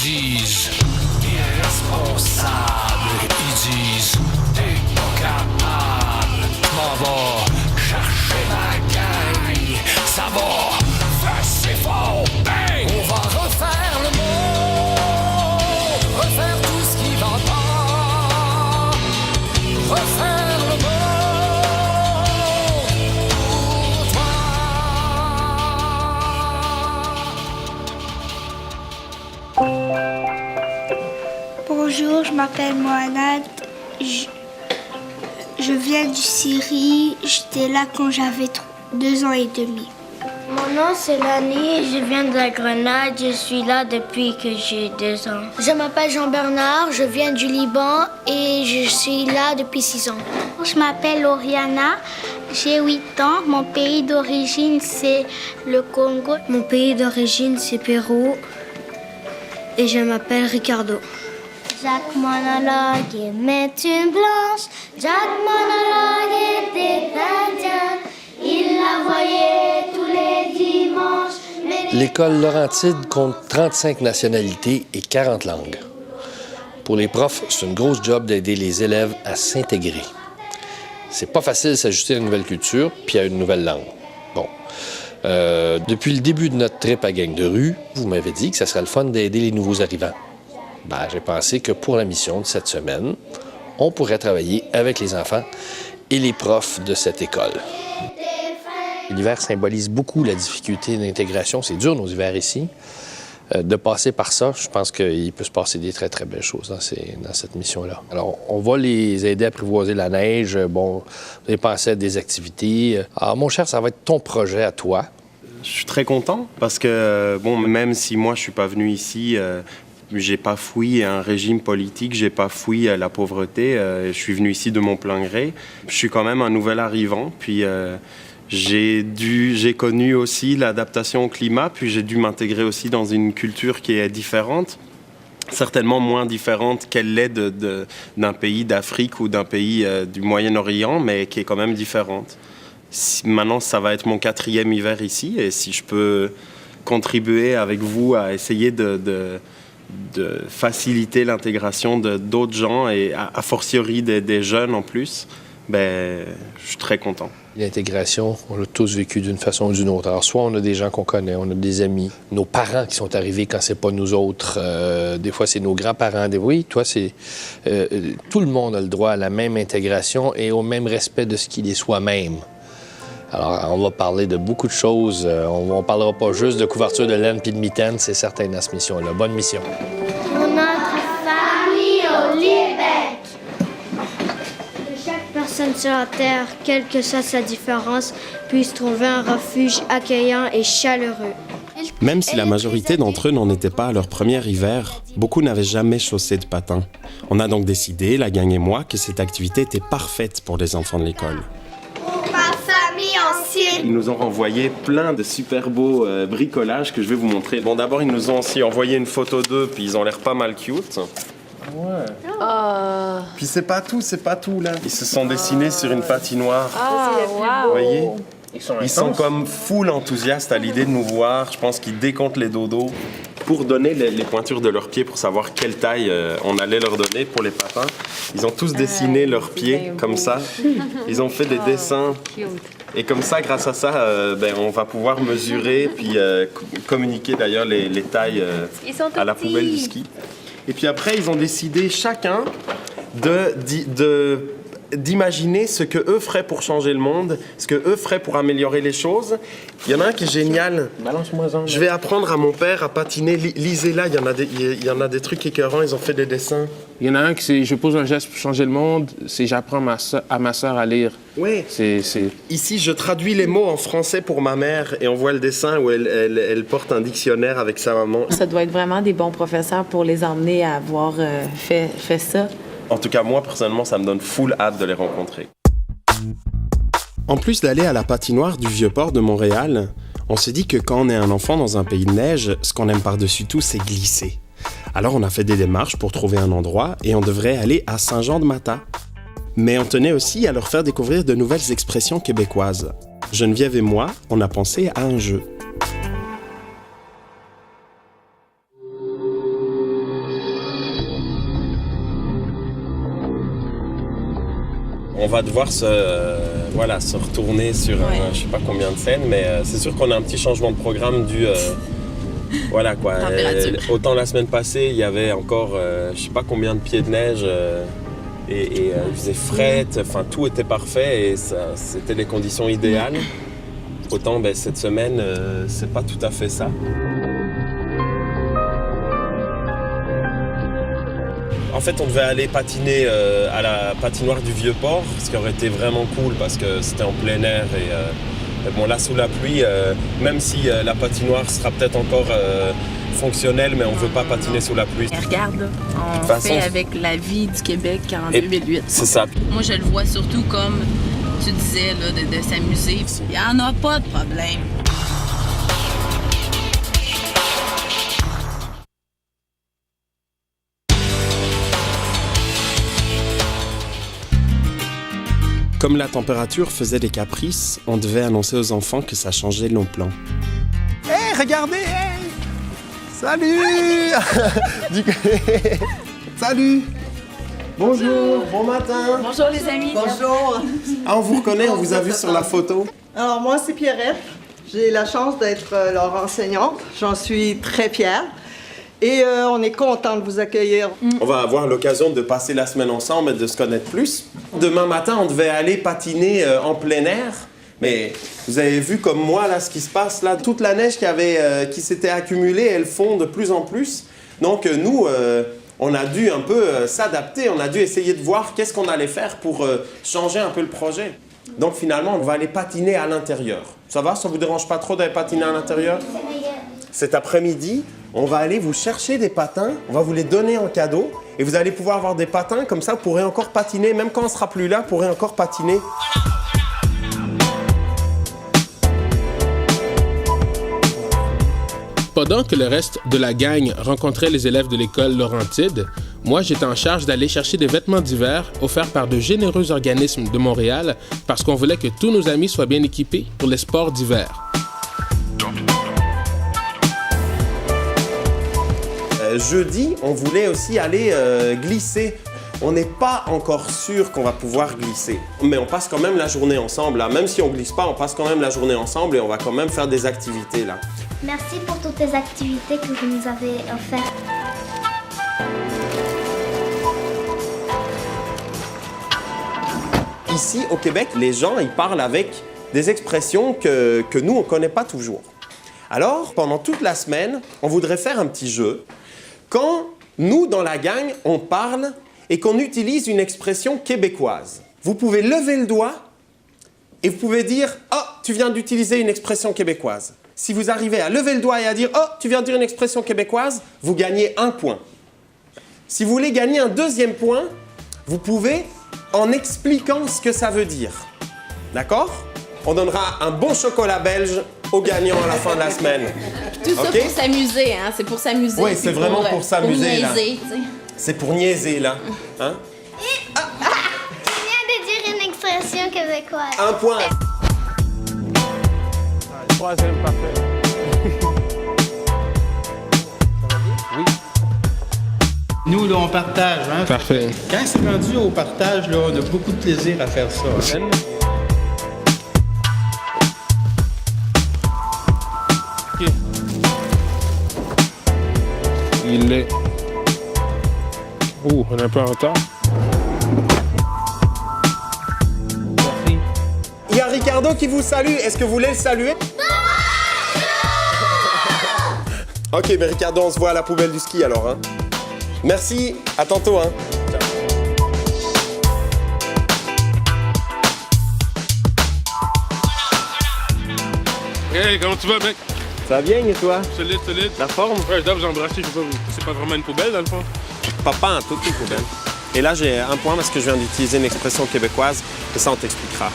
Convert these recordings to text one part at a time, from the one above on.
disent irresponsable, ils disent t'es pas capable. M'en va chercher ma gang, ça va faire ses faux bang. On va refaire le monde, refaire tout ce qui va pas, refaire le monde pour toi. Bonjour, je m'appelle Mohanad. Je viens du Syrie. J'étais là quand j'avais 2 ans et demi. Mon nom c'est Lani, je viens de la Grenade, je suis là depuis que j'ai 2 ans. Je m'appelle Jean-Bernard, je viens du Liban et je suis là depuis 6 ans. Je m'appelle Oriana, j'ai 8 ans. Mon pays d'origine c'est le Congo. Mon pays d'origine c'est Pérou et je m'appelle Ricardo. Jacques monologue est une blanche, Jacques monologue était indien, il la voyait tous les dimanches. L'école Laurentide compte 35 nationalités et 40 langues. Pour les profs, c'est une grosse job d'aider les élèves à s'intégrer. C'est pas facile de s'ajuster à une nouvelle culture puis à une nouvelle langue. Bon. Depuis le début de notre trip à Gang de rue, vous m'avez dit que ça serait le fun d'aider les nouveaux arrivants. J'ai pensé que pour la mission de cette semaine, on pourrait travailler avec les enfants et les profs de cette école. L'hiver symbolise beaucoup la difficulté d'intégration. C'est dur, nos hivers ici. De passer par ça, je pense qu'il peut se passer des très, très belles choses dans cette mission-là. Alors, on va les aider à apprivoiser la neige. Bon, vous avez pensé à des activités. Alors, mon cher, ça va être ton projet à toi. Je suis très content parce que, même si moi, je suis pas venu ici... j'ai pas fui un régime politique, j'ai pas fui la pauvreté. Je suis venu ici de mon plein gré. Je suis quand même un nouvel arrivant. Puis j'ai connu aussi l'adaptation au climat. Puis j'ai dû m'intégrer aussi dans une culture qui est différente, certainement moins différente qu'elle l'est d'un pays d'Afrique ou d'un pays du Moyen-Orient, mais qui est quand même différente. Maintenant, ça va être mon 4e hiver ici, et si je peux contribuer avec vous à essayer de faciliter l'intégration d'autres gens et a fortiori des jeunes en plus, je suis très content. L'intégration, on l'a tous vécu d'une façon ou d'une autre. Alors, soit on a des gens qu'on connaît, on a des amis, nos parents qui sont arrivés quand c'est pas nous autres. Des fois, c'est nos grands-parents. Oui, toi, c'est... tout le monde a le droit à la même intégration et au même respect de ce qu'il est soi-même. Alors, on va parler de beaucoup de choses. On ne parlera pas juste de couverture de laine puis de mitaine, c'est certain dans cette mission-là. Bonne mission. Pour notre famille au Québec. Que chaque personne sur la Terre, quelle que soit sa différence, puisse trouver un refuge accueillant et chaleureux. Même si la majorité d'entre eux n'en étaient pas à leur premier hiver, beaucoup n'avaient jamais chaussé de patins. On a donc décidé, la gang et moi, que cette activité était parfaite pour les enfants de l'école. Ils nous ont renvoyé plein de super beaux bricolages que je vais vous montrer. Bon, d'abord, ils nous ont aussi envoyé une photo d'eux, puis ils ont l'air pas mal cute. Ouais. Puis c'est pas tout, là. Ils se sont dessinés sur une patinoire. Vous voyez? Ils sont comme full enthousiastes à l'idée de nous voir. Je pense qu'ils décomptent les dodos pour donner les pointures de leurs pieds pour savoir quelle taille on allait leur donner pour les patins. Ils ont tous dessiné leurs pieds comme ça. Ils ont fait des dessins. Et comme ça, grâce à ça, on va pouvoir mesurer puis communiquer d'ailleurs les tailles à la poubelle du ski. Et puis après, ils ont décidé chacun d'imaginer ce que eux feraient pour changer le monde, ce que eux feraient pour améliorer les choses. Il y en a un qui est génial. Balance-moi-en. Je vais apprendre à mon père à patiner. Lisez-là, il y en a des trucs écœurants, ils ont fait des dessins. Il y en a un qui c'est « Je pose un geste pour changer le monde », c'est « J'apprends à ma sœur à lire ». Oui. Ici, je traduis les mots en français pour ma mère et on voit le dessin où elle porte un dictionnaire avec sa maman. Ça doit être vraiment des bons professeurs pour les emmener à avoir fait ça. En tout cas, moi, personnellement, ça me donne full hâte de les rencontrer. En plus d'aller à la patinoire du Vieux-Port de Montréal, on s'est dit que quand on est un enfant dans un pays de neige, ce qu'on aime par-dessus tout, c'est glisser. Alors on a fait des démarches pour trouver un endroit et on devrait aller à Saint-Jean-de-Mata. Mais on tenait aussi à leur faire découvrir de nouvelles expressions québécoises. Geneviève et moi, on a pensé à un jeu. On va devoir se retourner sur je sais pas combien de scènes, mais c'est sûr qu'on a un petit changement de programme dû voilà quoi. Autant la semaine passée, il y avait encore je sais pas combien de pieds de neige et il faisait fret, enfin tout était parfait et c'était les conditions idéales. Autant cette semaine, c'est pas tout à fait ça. En fait, on devait aller patiner à la patinoire du Vieux-Port, ce qui aurait été vraiment cool parce que c'était en plein air et bon là sous la pluie, même si la patinoire sera peut-être encore fonctionnelle, mais on ne veut pas patiner sous la pluie. Regarde, on fait avec la vie du Québec en 2008. C'est ça. Moi, je le vois surtout comme tu disais, là, de s'amuser. Il n'y en a pas de problème. Comme la température faisait des caprices, on devait annoncer aux enfants que ça changeait nos plans. Hé, regardez, hey! Salut! Salut! Bonjour, bon matin! Bonjour les amis! Bonjour! Ah, on vous reconnaît, on vous a vu sur la photo. Alors moi, c'est Pierrette. J'ai la chance d'être leur enseignante. J'en suis très fière. Et on est content de vous accueillir. On va avoir l'occasion de passer la semaine ensemble et de se connaître plus. Demain matin, on devait aller patiner en plein air. Mais vous avez vu comme moi là ce qui se passe là. Toute la neige qui s'était accumulée, elle fond de plus en plus. Donc nous, on a dû un peu s'adapter. On a dû essayer de voir qu'est-ce qu'on allait faire pour changer un peu le projet. Donc finalement, on va aller patiner à l'intérieur. Ça va? Ça vous dérange pas trop d'aller patiner à l'intérieur? Cet après-midi, on va aller vous chercher des patins, on va vous les donner en cadeau et vous allez pouvoir avoir des patins, comme ça vous pourrez encore patiner, même quand on ne sera plus là, vous pourrez encore patiner. Pendant que le reste de la gang rencontrait les élèves de l'école Laurentide, moi j'étais en charge d'aller chercher des vêtements d'hiver offerts par de généreux organismes de Montréal parce qu'on voulait que tous nos amis soient bien équipés pour les sports d'hiver. Jeudi, on voulait aussi aller glisser. On n'est pas encore sûr qu'on va pouvoir glisser. Mais on passe quand même la journée ensemble. Là. Même si on ne glisse pas, on passe quand même la journée ensemble et on va quand même faire des activités là. Merci pour toutes les activités que vous nous avez offertes. Ici, au Québec, les gens, ils parlent avec des expressions que nous, on ne connaît pas toujours. Alors, pendant toute la semaine, on voudrait faire un petit jeu. Quand nous, dans la gang, on parle et qu'on utilise une expression québécoise, vous pouvez lever le doigt et vous pouvez dire « Oh, tu viens d'utiliser une expression québécoise ». Si vous arrivez à lever le doigt et à dire « Oh, tu viens de dire une expression québécoise », vous gagnez 1 point. Si vous voulez gagner un 2e point, vous pouvez en expliquant ce que ça veut dire. D'accord? On donnera un bon chocolat belge aux gagnants à la fin de la semaine. Tout ça pour s'amuser, hein? C'est pour s'amuser. Oui, c'est vraiment pour s'amuser, là. Niaiser, c'est pour niaiser, là. Hein? Tu viens de dire une expression québécoise. 1 point. Troisième, parfait. Oui. Nous, là, on partage. Hein? Parfait. Quand c'est rendu au partage, là, on a beaucoup de plaisir à faire ça. Hein? OK. Il est... Oh, on est un peu en retard. Merci. Il y a Ricardo qui vous salue. Est-ce que vous voulez le saluer? Ok, mais Ricardo, on se voit à la poubelle du ski alors. Hein? Merci, à tantôt. Hein? Hey, comment tu vas, mec? Ça va bien et toi? Solide, solide. La forme? Ouais, je dois vous embrasser, c'est pas vraiment une poubelle dans le fond. Papa, un tout petit poubelle. Et là, j'ai 1 point parce que je viens d'utiliser une expression québécoise. Et ça, on t'expliquera.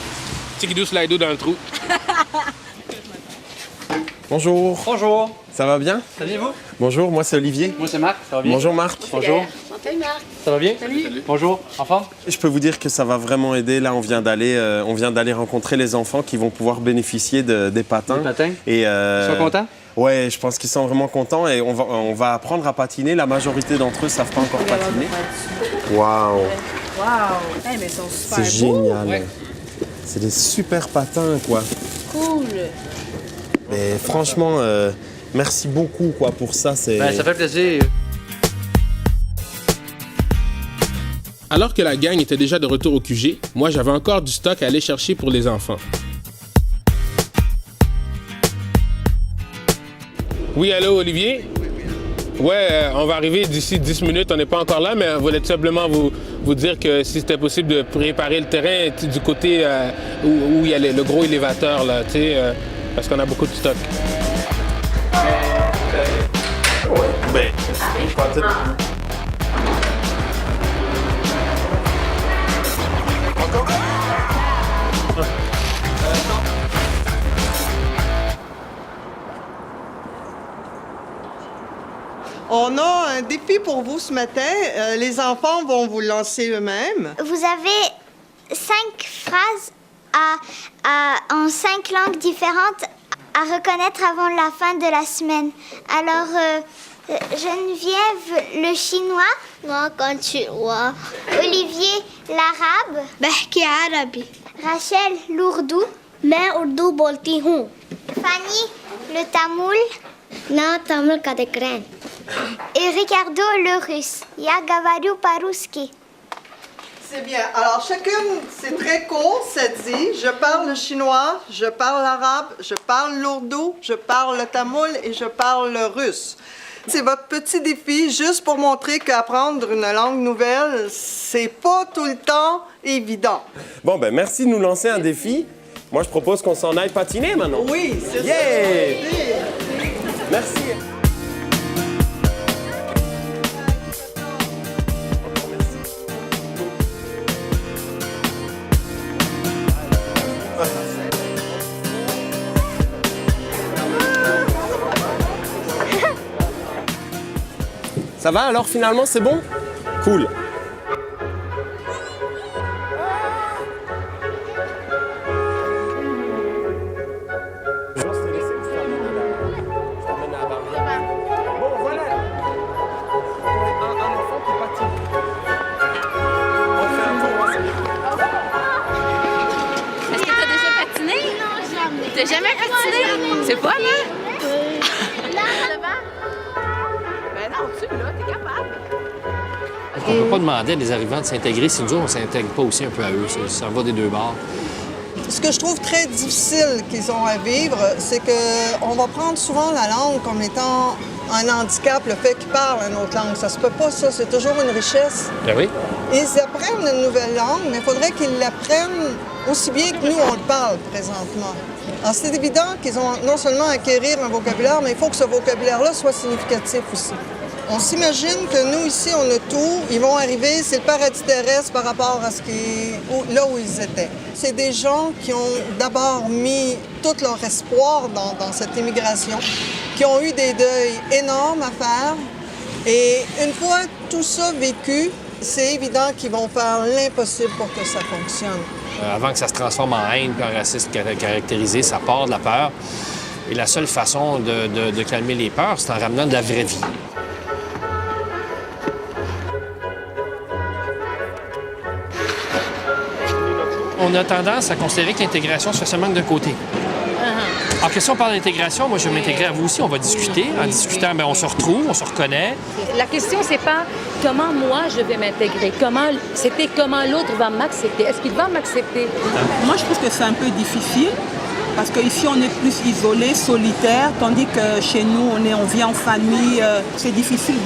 Tikidou slido dans le trou. Bonjour. Bonjour. Ça va bien? Ça va bien, vous? Bonjour, moi c'est Olivier. Moi c'est Marc, ça va bien? Bonjour Marc. Bonjour. Salut Marc. Ça va bien? Salut. Bonjour, en forme? Je peux vous dire que ça va vraiment aider. Là, on vient d'aller rencontrer les enfants qui vont pouvoir bénéficier des patins. Des patins? Et, Ils sont contents? Ouais, je pense qu'ils sont vraiment contents et on va apprendre à patiner. La majorité d'entre eux ne savent pas encore patiner. Waouh! Wow! Hey, mais ils sont super beaux! C'est génial. Ouais. C'est des super patins, quoi. Cool! Mais franchement, merci beaucoup, quoi, pour ça. Ça fait plaisir. Alors que la gang était déjà de retour au QG, moi j'avais encore du stock à aller chercher pour les enfants. Oui, allô Olivier? Ouais, on va arriver d'ici 10 minutes, on n'est pas encore là, mais on voulait tout simplement vous dire que si c'était possible de préparer le terrain du côté où il y a le gros élévateur, là, parce qu'on a beaucoup de stock. Ben, On a un défi pour vous ce matin. Les enfants vont vous lancer eux-mêmes. Vous avez 5 phrases en 5 langues différentes à reconnaître avant la fin de la semaine. Alors, Geneviève, le chinois. Moi, quand tu vois. Olivier, l'arabe. بحكي عربي. Rachel, l'ourdou. मैं उर्दू बोलती हूँ. Fanny, le tamoul. ना तमिल का दिक्कत. Et Ricardo, le russe. Я говорю по-русски. C'est bien. Alors, chacune, c'est très court, ça dit, je parle le chinois, je parle l'arabe, je parle l'ourdou, je parle le tamoul et je parle le russe. C'est votre petit défi, juste pour montrer qu'apprendre une langue nouvelle, c'est pas tout le temps évident. bon, ben merci de nous lancer un défi. Moi, je propose qu'on s'en aille patiner maintenant. Oui, c'est ça. Yeah! Merci. Ça va alors finalement, c'est bon? Cool. Bon, voilà. Un enfant qui patine. On fait un tour. Est-ce que t'as déjà patiné? Non, jamais. T'as jamais patiné? C'est pas, là? Ben non, tu là, t'es capable. On ne peut pas demander à des arrivants de s'intégrer si nous, on ne s'intègre pas aussi un peu à eux. Ça va des deux bords. Ce que je trouve très difficile qu'ils ont à vivre, c'est qu'on va prendre souvent la langue comme étant un handicap, le fait qu'ils parlent une autre langue. Ça se peut pas, ça. C'est toujours une richesse. Ben oui. Ils apprennent une nouvelle langue, mais il faudrait qu'ils l'apprennent aussi bien que nous, on le parle présentement. Alors, c'est évident qu'ils ont non seulement à acquérir un vocabulaire, mais il faut que ce vocabulaire-là soit significatif aussi. On s'imagine que nous, ici, on a tout. Ils vont arriver, c'est le paradis terrestre par rapport à là où ils étaient. C'est des gens qui ont d'abord mis tout leur espoir dans cette immigration, qui ont eu des deuils énormes à faire. Et une fois tout ça vécu, c'est évident qu'ils vont faire l'impossible pour que ça fonctionne. Avant que ça se transforme en haine puis en racisme caractérisé, ça part de la peur. Et la seule façon de calmer les peurs, c'est en ramenant de la vraie vie. On a tendance à considérer que l'intégration se fait seulement d'un côté. Alors que si on parle d'intégration, moi je vais m'intégrer à vous aussi, on va discuter. En discutant, bien, on se retrouve, on se reconnaît. La question, c'est pas comment moi je vais m'intégrer, comment l'autre va m'accepter. Est-ce qu'il va m'accepter? Moi, je trouve que c'est un peu difficile parce qu'ici, on est plus isolé, solitaire, tandis que chez nous, on vit en famille. C'est difficile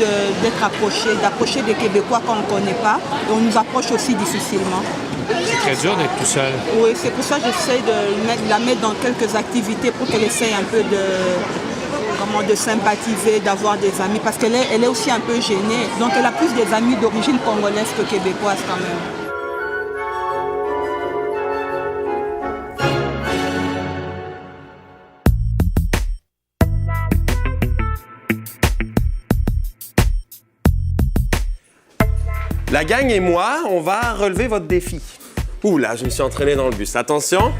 d'approcher des Québécois qu'on ne connaît pas. Et on nous approche aussi difficilement. C'est très dur d'être tout seul. Oui, c'est pour ça que j'essaie de la mettre dans quelques activités pour qu'elle essaye un peu de sympathiser, d'avoir des amis, parce qu'elle est aussi un peu gênée. Donc elle a plus des amis d'origine congolaise que québécoise quand même. La gang et moi, on va relever votre défi. Ouh là, je me suis entraîné dans le bus. Attention.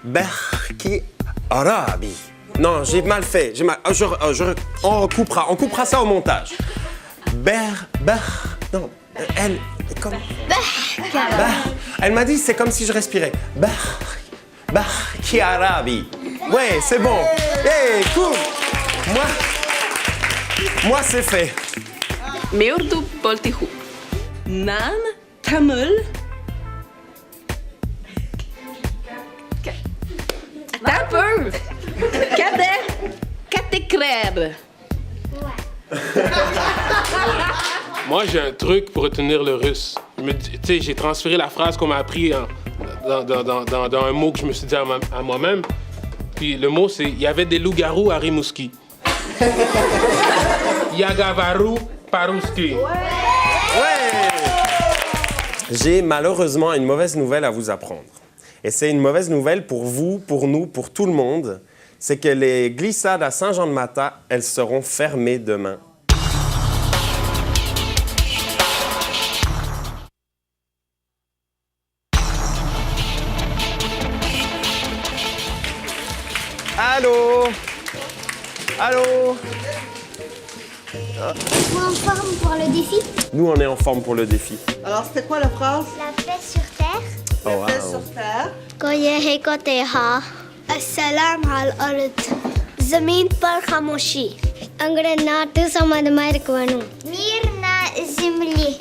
Berki Arabi. Non, j'ai mal fait. On coupera ça au montage. Non, Comme... Bah. Elle m'a dit, c'est comme si je respirais. Kiarabi. Ouais, c'est bon. Hey, cool. Moi, c'est fait. Meurdu Poltihu. Nan Tamil. Attends un peu. Katekrer. Moi, j'ai un truc pour retenir le russe. Tu sais, j'ai transféré la phrase qu'on m'a appris dans un mot que je me suis dit à moi-même. Puis le mot, c'est « Il y avait des loups-garous à Rimouski ». Yagavaru Parouski. Ouais! J'ai malheureusement une mauvaise nouvelle à vous apprendre. Et c'est une mauvaise nouvelle pour vous, pour nous, pour tout le monde. C'est que les glissades à Saint-Jean-de-Mata, elles seront fermées demain. Allô? Allô? Êtes-vous en forme pour le défi? Nous, on est en forme pour le défi. Alors, c'était quoi la phrase? La paix sur terre. Oh, La paix sur terre. Koyehekoteha. Assalam al-ard. Zameen par khamoshi. Angre naatu samadma irkvanu. Mirna zimli.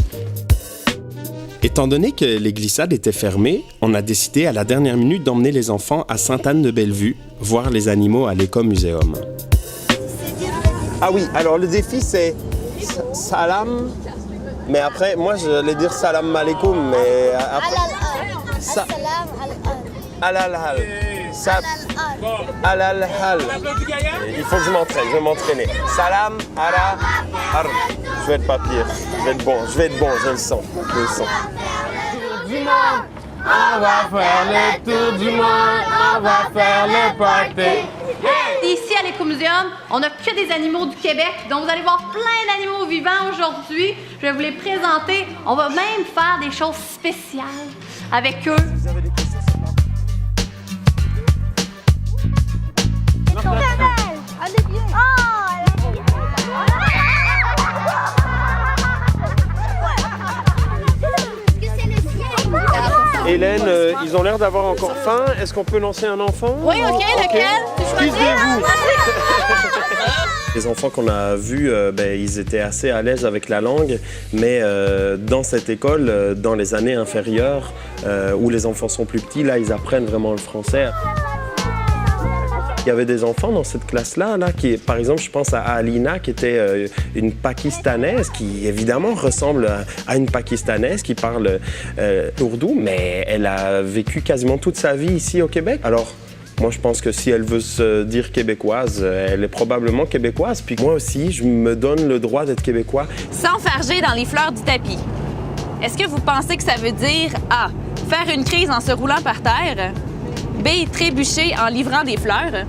Étant donné que les glissades étaient fermées, on a décidé à la dernière minute d'emmener les enfants à Sainte-Anne-de-Bellevue, voir les animaux à l'éco-muséum. Ah oui, alors le défi c'est salam, mais après, moi je vais dire salam alaikum, mais après... Al-al-hal. Al-al-hal. Il faut que je m'entraîne, je vais m'entraîner. Salam, ala, ar. Je vais être pas pire, je vais être bon, je le sens, Du monde, on va faire le tour du monde, on va faire le party. Ici à l'Écomuséum, on n'a que des animaux du Québec, donc vous allez voir plein d'animaux vivants aujourd'hui. Je vais vous les présenter. On va même faire des choses spéciales avec eux. Hélène, ils ont l'air d'avoir encore faim. Est-ce qu'on peut lancer un enfant? Oui, OK, lequel? Excusez-vous. Les enfants qu'on a vus, ils étaient assez à l'aise avec la langue, mais dans cette école, dans les années inférieures, où les enfants sont plus petits, là, ils apprennent vraiment le français. Il y avait des enfants dans cette classe-là, qui, par exemple, je pense à Alina, qui était une Pakistanaise, qui évidemment ressemble à une Pakistanaise qui parle ourdou, mais elle a vécu quasiment toute sa vie ici au Québec. Alors, moi, je pense que si elle veut se dire québécoise, elle est probablement québécoise. Puis moi aussi, je me donne le droit d'être québécois. S'enfarger dans les fleurs du tapis. Est-ce que vous pensez que ça veut dire A. Faire une crise en se roulant par terre? B. Trébucher en livrant des fleurs?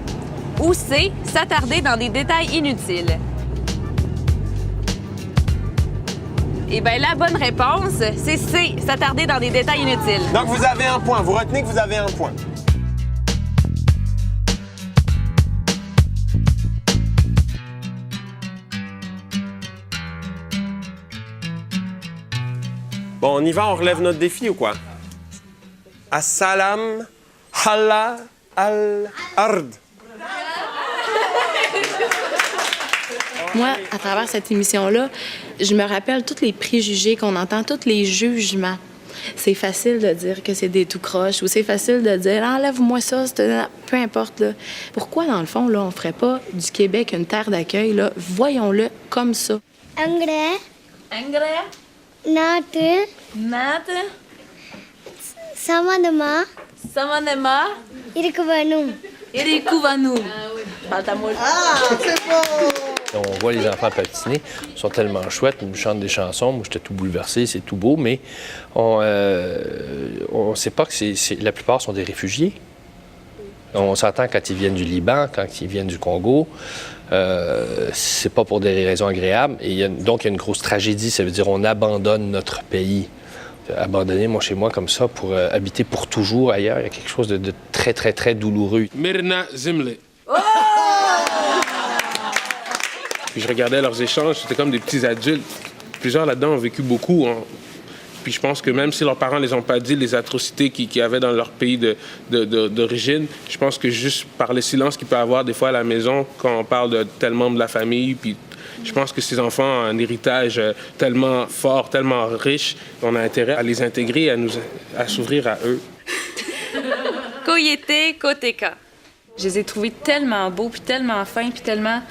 Ou C. S'attarder dans des détails inutiles? Eh bien, la bonne réponse, c'est C. S'attarder dans des détails inutiles. Donc, vous avez un point. Vous retenez que vous avez un point. Bon, on y va, on relève notre défi ou quoi? Assalam, halla, al-ard. Moi, à travers cette émission-là, je me rappelle tous les préjugés qu'on entend, tous les jugements. C'est facile de dire que c'est des tout croches ou c'est facile de dire « enlève-moi ça », peu importe. Là. Pourquoi, dans le fond, là, on ne ferait pas du Québec une terre d'accueil? Là? Voyons-le comme ça. Angre. Naatu. Samadma. Irkvanu. Ah, c'est beau! On voit les enfants patiner, ils sont tellement chouettes, ils nous chantent des chansons. Moi, j'étais tout bouleversé, c'est tout beau, mais on ne sait pas que la plupart sont des réfugiés. On s'entend quand ils viennent du Liban, quand ils viennent du Congo. C'est pas pour des raisons agréables. Et donc, il y a une grosse tragédie. Ça veut dire qu'on abandonne notre pays. Abandonner, moi, chez moi, comme ça, pour habiter pour toujours ailleurs, il y a quelque chose de très, très, très douloureux. Mirna Zimle. Puis je regardais leurs échanges, c'était comme des petits adultes. Plusieurs là-dedans ont vécu beaucoup. Puis je pense que même si leurs parents ne les ont pas dit, les atrocités qu'il y avait dans leur pays d'origine, je pense que juste par le silence qu'il peut y avoir des fois à la maison quand on parle de tel membre de la famille, puis je pense que ces enfants ont un héritage tellement fort, tellement riche, qu'on a intérêt à les intégrer, à s'ouvrir à eux. Koyete Koteka. Je les ai trouvés tellement beaux, puis tellement fins, puis tellement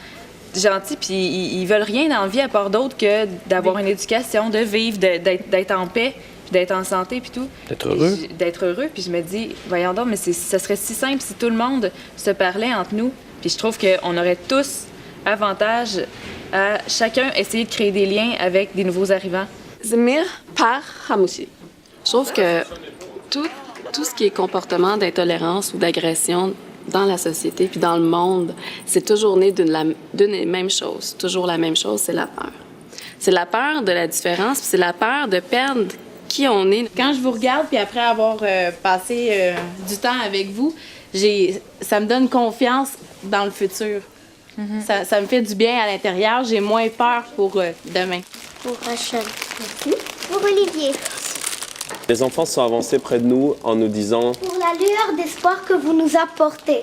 gentils, puis ils veulent rien dans la vie à part d'autre que d'avoir une éducation, de vivre, d'être en paix, d'être en santé, puis tout. D'être heureux. D'être heureux, puis je me dis, voyons donc, mais ça serait si simple si tout le monde se parlait entre nous. Puis je trouve qu'on aurait tous avantage à chacun essayer de créer des liens avec des nouveaux arrivants. Zemir par Hamouchi. Je trouve que tout ce qui est comportement d'intolérance ou d'agression dans la société puis dans le monde, c'est toujours né d'une et même chose. Toujours la même chose, c'est la peur. C'est la peur de la différence, puis c'est la peur de perdre qui on est. Quand je vous regarde, puis après avoir passé du temps avec vous, ça me donne confiance dans le futur. Mm-hmm. Ça me fait du bien à l'intérieur. J'ai moins peur pour demain. Pour Rachel. Merci. Pour Olivier. Les enfants sont avancés près de nous en nous disant Pour la lueur d'espoir que vous nous apportez.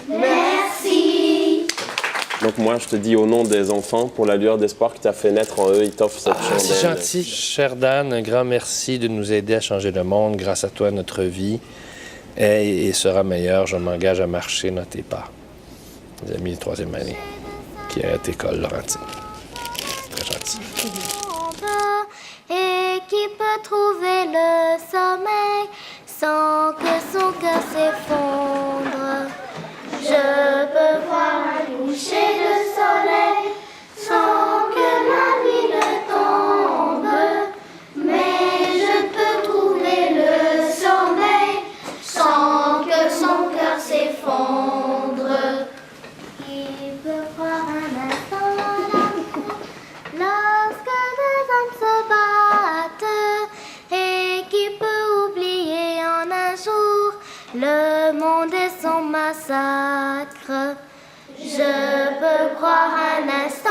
Merci. Donc moi, je te dis au nom des enfants, pour la lueur d'espoir que tu as fait naître en eux, ils t'offrent cette chandelle. C'est gentil. Cher Dan, un grand merci de nous aider à changer le monde. Grâce à toi, notre vie est et sera meilleure. Je m'engage à marcher dans tes pas. Les amis de 3e année qui est à l'école Laurentide. Très gentil. Et qui peut trouver le sommeil sans que son cœur s'effondre. Je peux voir un coucher de soleil sans que la nuit ne tombe. Mais je peux trouver le sommeil sans que son cœur s'effondre. Qui peut voir un instant l'amour lorsque deux hommes se battent et qui peut oublier en un jour le monde et son massacre. Je peux croire un instant